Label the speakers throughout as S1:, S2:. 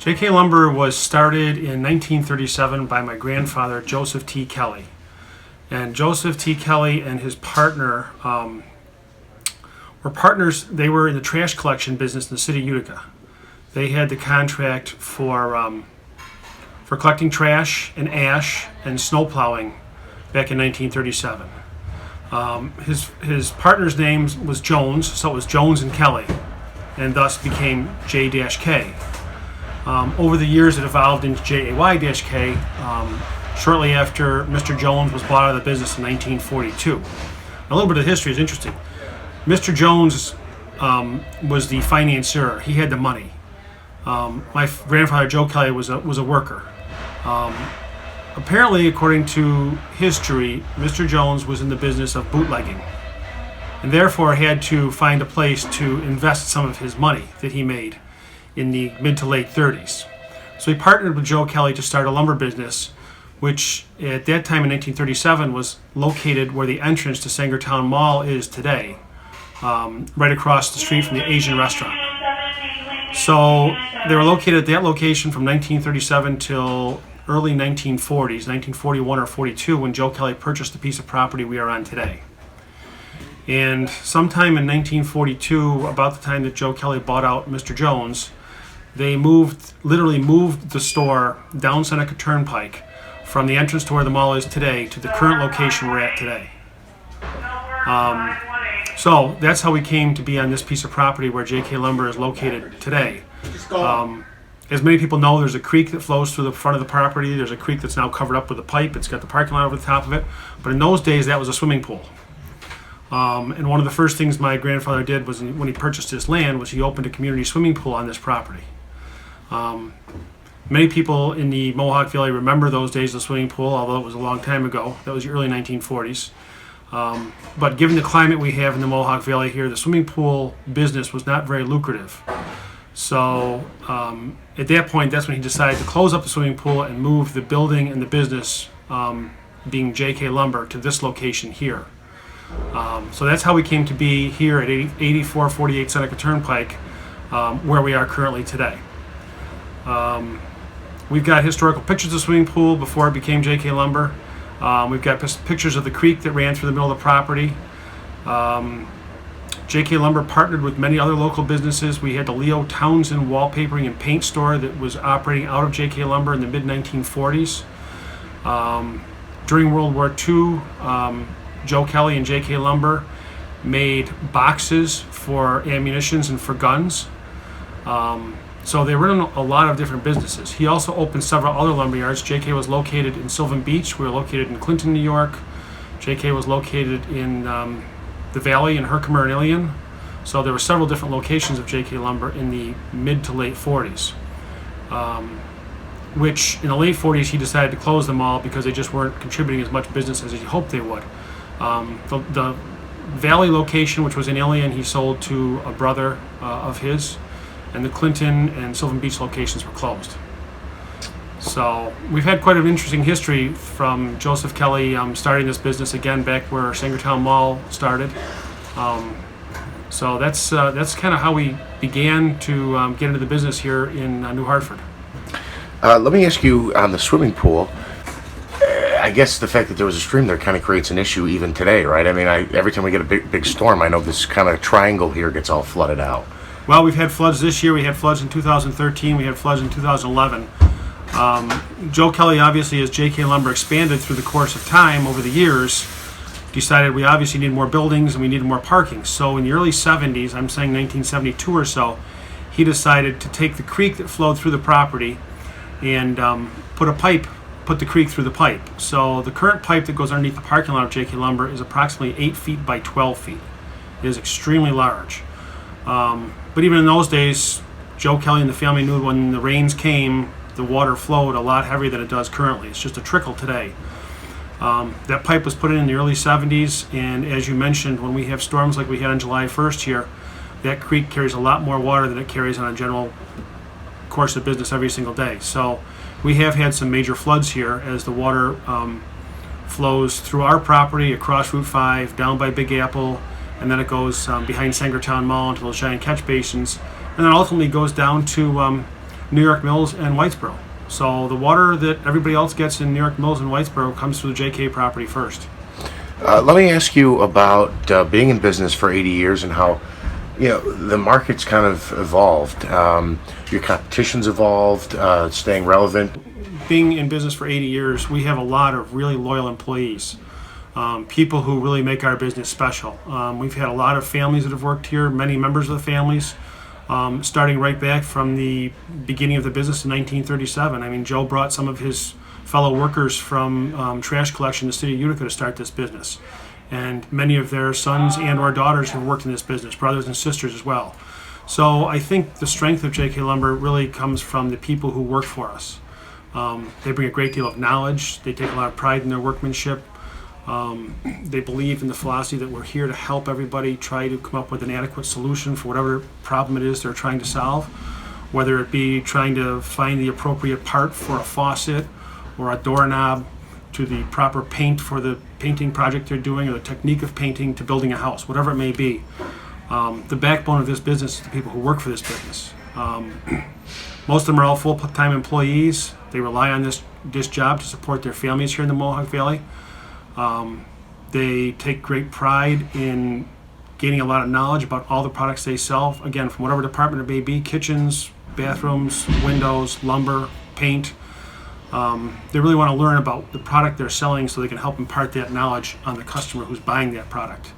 S1: J.K. Lumber was started in 1937 by my grandfather, Joseph T. Kelly. And Joseph T. Kelly and his partner were partners. They were in the trash collection business in the city of Utica. They had the contract for collecting trash and ash and snow plowing back in 1937. His partner's name was Jones, so it was Jones and Kelly, and thus became J-K. Over the years, it evolved into JAY-K shortly after Mr. Jones was bought out of the business in 1942. A little bit of the history is interesting. Mr. Jones was the financier. He had the money. My grandfather, Joe Kelly, was a worker. Apparently, according to history, Mr. Jones was in the business of bootlegging, and therefore had to find a place to invest some of his money that he made in the mid to late 30s. So he partnered with Joe Kelly to start a lumber business, which at that time in 1937 was located where the entrance to Sangertown Mall is today, right across the street from the Asian restaurant. So they were located at that location from 1937 till early 1940s, 1941 or 42, when Joe Kelly purchased the piece of property we are on today. And sometime in 1942, about the time that Joe Kelly bought out Mr. Jones, they literally moved the store down Seneca Turnpike from the entrance to where the mall is today to the current location we're at today. So that's how we came to be on this piece of property where J.K. Lumber is located today. As many people know, there's a creek that flows through the front of the property. There's a creek that's now covered up with a pipe. It's got the parking lot over the top of it. But in those days, that was a swimming pool. And one of the first things my grandfather did was when he purchased this land was he opened a community swimming pool on this property. Many people in the Mohawk Valley remember those days of the swimming pool, although it was a long time ago. That was the early 1940s. But given the climate we have in the Mohawk Valley here, the swimming pool business was not very lucrative. So at that point, that's when he decided to close up the swimming pool and move the building and the business, being J.K. Lumber, to this location here. So that's how we came to be here at 8448 Seneca Turnpike, where we are currently today. We've got historical pictures of the swimming pool before it became J.K. Lumber. We've got pictures of the creek that ran through the middle of the property. J.K. Lumber partnered with many other local businesses. We had the Leo Townsend wallpapering and paint store that was operating out of J.K. Lumber in the mid-1940s. During World War II, Joe Kelly and J.K. Lumber made boxes for ammunitions and for guns. So they were in a lot of different businesses. He also opened several other lumber yards. J.K. was located in Sylvan Beach. We were located in Clinton, New York. J.K. was located in the Valley in Herkimer and Ilion. So there were several different locations of J.K. Lumber in the mid to late 40s, which in the late 40s he decided to close them all because they just weren't contributing as much business as he hoped they would. The Valley location, which was in Ilion, he sold to a brother of his, and the Clinton and Sylvan Beach locations were closed. So we've had quite an interesting history from Joseph Kelly starting this business again back where Sangertown Mall started. So that's kind of how we began to get into the business here in New Hartford.
S2: Let me ask you on the swimming pool. I guess the fact that there was a stream there kind of creates an issue even today, right? I mean, every time we get a big storm, I know this kind of triangle here gets all flooded out.
S1: Well, we've had floods this year. We had floods in 2013. We had floods in 2011. Joe Kelly, obviously, as J.K. Lumber expanded through the course of time over the years, decided we obviously need more buildings and we needed more parking. So in the early 70s, I'm saying 1972 or so, he decided to take the creek that flowed through the property and put the creek through the pipe. So the current pipe that goes underneath the parking lot of J.K. Lumber is approximately 8 feet by 12 feet. It is extremely large. But even in those days, Joe Kelly and the family knew when the rains came, the water flowed a lot heavier than it does currently. It's just a trickle today. That pipe was put in the early 70s, and as you mentioned, when we have storms like we had on July 1st here, that creek carries a lot more water than it carries on a general course of business every single day. So we have had some major floods here as the water flows through our property, across Route 5, down by Big Apple, and then it goes behind Sangertown Mall into those giant catch basins, and then ultimately goes down to New York Mills and Whitesboro. So the water that everybody else gets in New York Mills and Whitesboro comes through the JK property first.
S2: Let me ask you about being in business for 80 years and how, the market's kind of evolved. Your competition's evolved, staying relevant.
S1: Being in business for 80 years, we have a lot of really loyal employees, people who really make our business special. We've had a lot of families that have worked here, many members of the families, starting right back from the beginning of the business in 1937. I mean, Joe brought some of his fellow workers from trash collection in the city of Utica to start this business. And many of their sons and or daughters have worked in this business, brothers and sisters as well. So I think the strength of JK Lumber really comes from the people who work for us. They bring a great deal of knowledge. They take a lot of pride in their workmanship. They believe in the philosophy that we're here to help everybody try to come up with an adequate solution for whatever problem it is they're trying to solve, whether it be trying to find the appropriate part for a faucet or a doorknob, to the proper paint for the painting project they're doing, or the technique of painting to building a house, whatever it may be. The backbone of this business is the people who work for this business. Most of them are all full-time employees. They rely on this job to support their families here in the Mohawk Valley. They take great pride in gaining a lot of knowledge about all the products they sell, again, from whatever department it may be: kitchens, bathrooms, windows, lumber, paint. They really want to learn about the product they're selling so they can help impart that knowledge on the customer who's buying that product.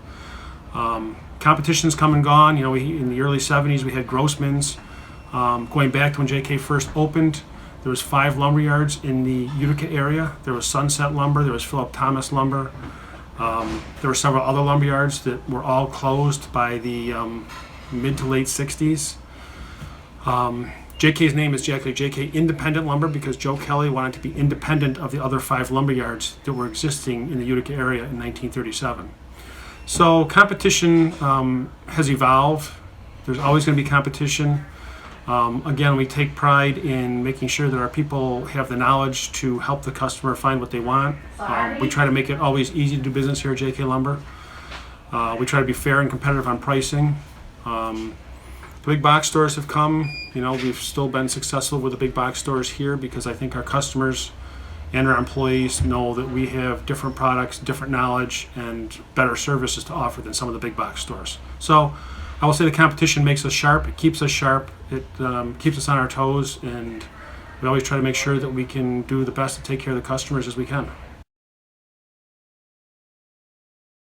S1: Competition's come and gone. In the early 70s we had Grossman's. Going back to when JK first opened, there was 5 lumber yards in the Utica area. There was Sunset Lumber, there was Philip Thomas Lumber. There were several other lumber yards that were all closed by the mid to late 60s. JK's name is actually JK Independent Lumber because Joe Kelly wanted to be independent of the other 5 lumber yards that were existing in the Utica area in 1937. So competition has evolved. There's always going to be competition. Again, we take pride in making sure that our people have the knowledge to help the customer find what they want. We try to make it always easy to do business here at JK Lumber. We try to be fair and competitive on pricing. The big box stores have come. We've still been successful with the big box stores here because I think our customers and our employees know that we have different products, different knowledge, and better services to offer than some of the big box stores. So I will say the competition makes us sharp. It keeps us sharp. It keeps us on our toes, and we always try to make sure that we can do the best to take care of the customers as we can.